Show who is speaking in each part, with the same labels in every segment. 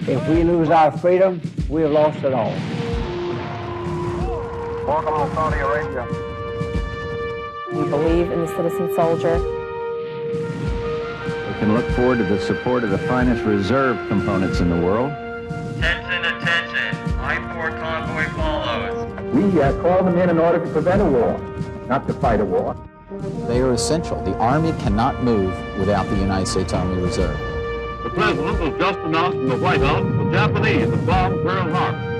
Speaker 1: If we lose our freedom, we have lost it all.
Speaker 2: Welcome to Saudi Arabia.
Speaker 3: We believe in the citizen soldier.
Speaker 4: We can look forward to the support of the finest reserve components in the world.
Speaker 5: Attention, attention. I-4 convoy follows.
Speaker 4: We call them in order to prevent a war, not to fight a war.
Speaker 6: They are essential. The Army cannot move without the United States Army Reserve.
Speaker 7: The President has just announced in the White House the Japanese have bombed Pearl Harbor.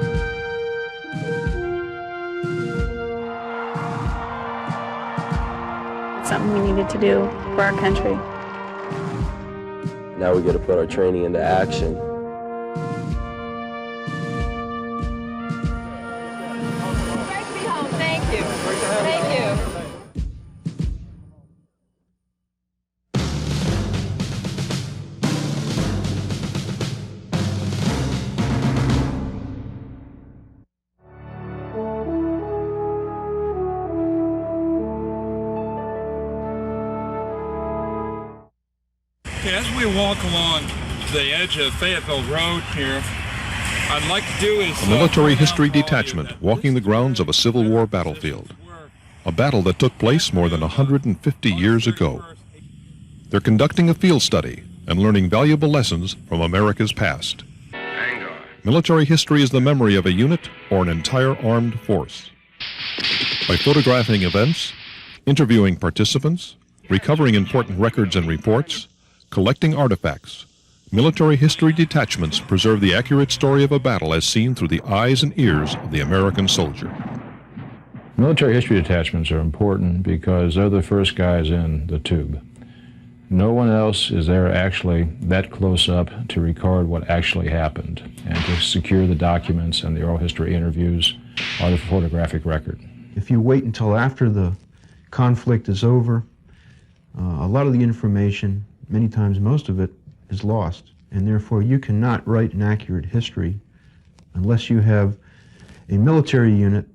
Speaker 8: It's something we needed to do for our country.
Speaker 9: Now we got to put our training into action.
Speaker 10: Take me home, thank you. Thank you.
Speaker 11: As we walk along the edge of Fayetteville Road here, I'd like to do is...
Speaker 12: A military history detachment walking the grounds of a Civil War battlefield. A battle that took place more than 150 years ago. They're conducting a field study and learning valuable lessons from America's past. Military history is the memory of a unit or an entire armed force. By photographing events, interviewing participants, recovering important records and reports, collecting artifacts, military history detachments preserve the accurate story of a battle as seen through the eyes and ears of the American soldier.
Speaker 13: Military history detachments are important because they're the first guys in the tube. No one else is there actually that close up to record what actually happened and to secure the documents and the oral history interviews or the photographic record.
Speaker 14: If you wait until after the conflict is over, a lot of the information, many times most of it, is lost, and therefore you cannot write an accurate history unless you have a military unit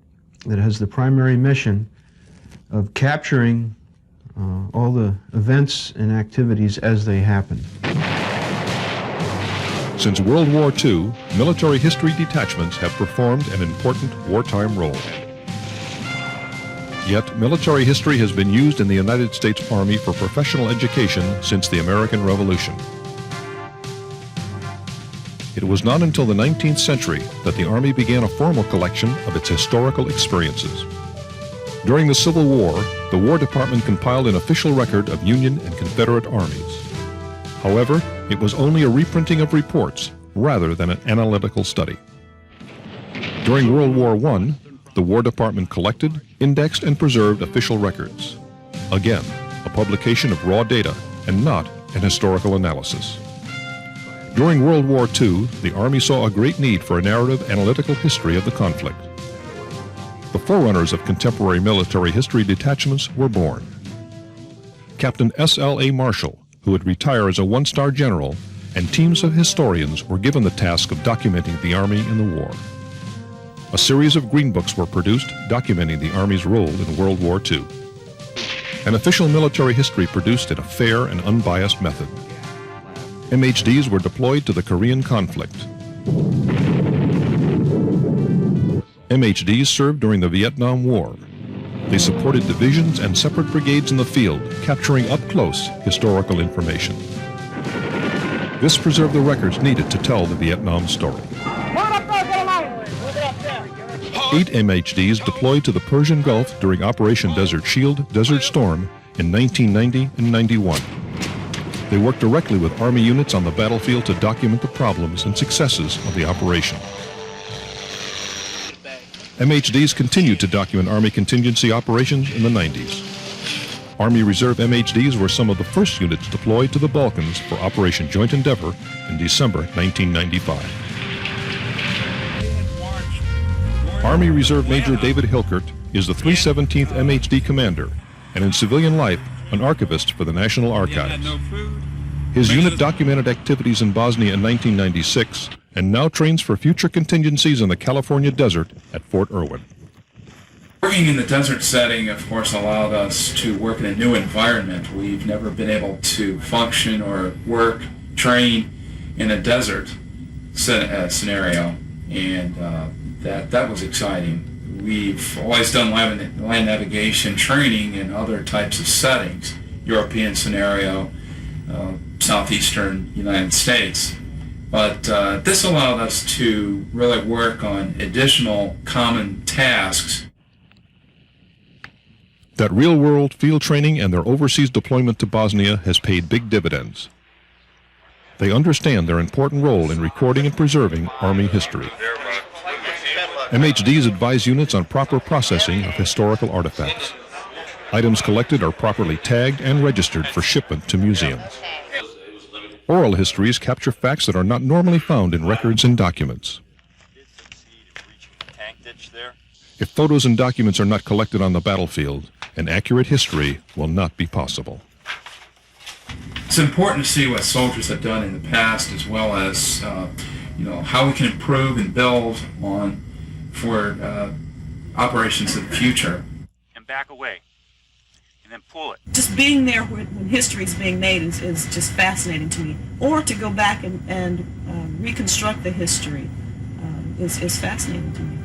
Speaker 14: that has the primary mission of capturing all the events and activities as they happen.
Speaker 12: Since World War II, military history detachments have performed an important wartime role. Yet, military history has been used in the United States Army for professional education since the American Revolution. It was not until the 19th century that the Army began a formal collection of its historical experiences. During the Civil War, the War Department compiled an official record of Union and Confederate armies. However, it was only a reprinting of reports rather than an analytical study. During World War I, the War Department collected, indexed, and preserved official records. Again, a publication of raw data and not an historical analysis. During World War II, the Army saw a great need for a narrative analytical history of the conflict. The forerunners of contemporary military history detachments were born. Captain S.L.A. Marshall, who would retire as a one-star general, and teams of historians were given the task of documenting the Army in the war. A series of green books were produced documenting the Army's role in World War II. An official military history produced in a fair and unbiased method. MHDs were deployed to the Korean conflict. MHDs served during the Vietnam War. They supported divisions and separate brigades in the field, capturing up close historical information. This preserved the records needed to tell the Vietnam story. 8 MHDs deployed to the Persian Gulf during Operation Desert Shield, Desert Storm in 1990 and 91. They worked directly with Army units on the battlefield to document the problems and successes of the operation. MHDs continued to document Army contingency operations in the 90s. Army Reserve MHDs were some of the first units deployed to the Balkans for Operation Joint Endeavor in December 1995. Army Reserve Major David Hilkert is the 317th MHD commander and in civilian life an archivist for the National Archives. His unit documented activities in Bosnia in 1996 and now trains for future contingencies in the California desert at Fort Irwin.
Speaker 11: Working in the desert setting, of course, allowed us to work in a new environment. We've never been able to function or work, train in a desert scenario, and that was exciting. We've always done land navigation training in other types of settings, European scenario, southeastern United States. But this allowed us to really work on additional common tasks.
Speaker 12: That real-world field training and their overseas deployment to Bosnia has paid big dividends. They understand their important role in recording and preserving Army history. MHDs advise units on proper processing of historical artifacts. Items collected are properly tagged and registered for shipment to museums. Oral histories capture facts that are not normally found in records and documents. If photos and documents are not collected on the battlefield, an accurate history will not be possible.
Speaker 11: It's important to see what soldiers have done in the past, as well as how we can improve and build on for operations in the future.
Speaker 2: And back away. And then pull it.
Speaker 10: Just being there when history is being made is just fascinating to me. Or to go back and reconstruct the history is fascinating to me.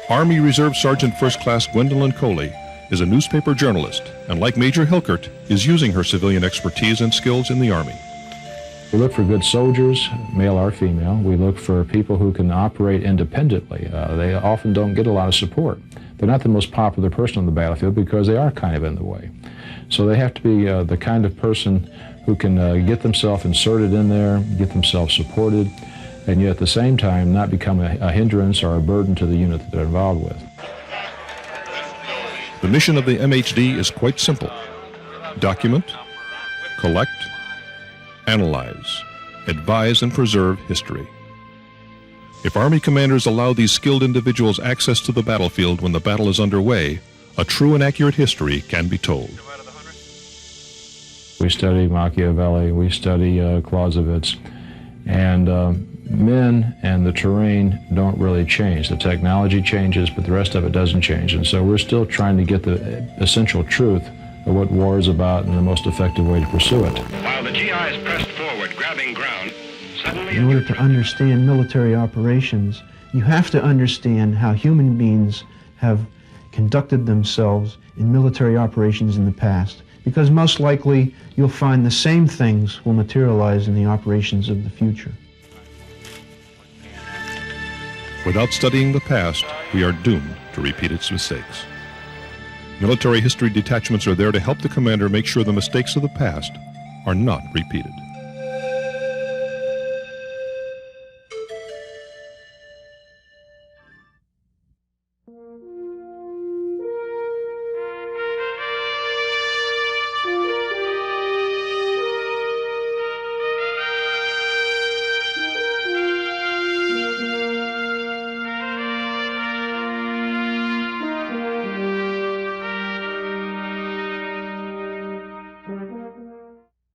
Speaker 12: Army Reserve Sergeant First Class Gwendolyn Coley is a newspaper journalist, and like Major Hilkert, is using her civilian expertise and skills in the Army.
Speaker 13: We look for good soldiers, male or female. We look for people who can operate independently. They often don't get a lot of support. They're not the most popular person on the battlefield because they are kind of in the way. So they have to be the kind of person who can get themselves inserted in there, get themselves supported, and yet at the same time not become a hindrance or a burden to the unit that they're involved with.
Speaker 12: The mission of the MHD is quite simple. Document, collect, analyze, advise, and preserve history. If Army commanders allow these skilled individuals access to the battlefield when the battle is underway, a true and accurate history can be told.
Speaker 13: We study Machiavelli, we study Clausewitz, and men and the terrain don't really change. The technology changes, but the rest of it doesn't change. And so we're still trying to get the essential truth of what war is about and the most effective way to pursue it.
Speaker 7: While the GIs pressed forward, grabbing ground, suddenly...
Speaker 14: In order to understand military operations, you have to understand how human beings have conducted themselves in military operations in the past, because most likely you'll find the same things will materialize in the operations of the future.
Speaker 12: Without studying the past, we are doomed to repeat its mistakes. Military history detachments are there to help the commander make sure the mistakes of the past are not repeated.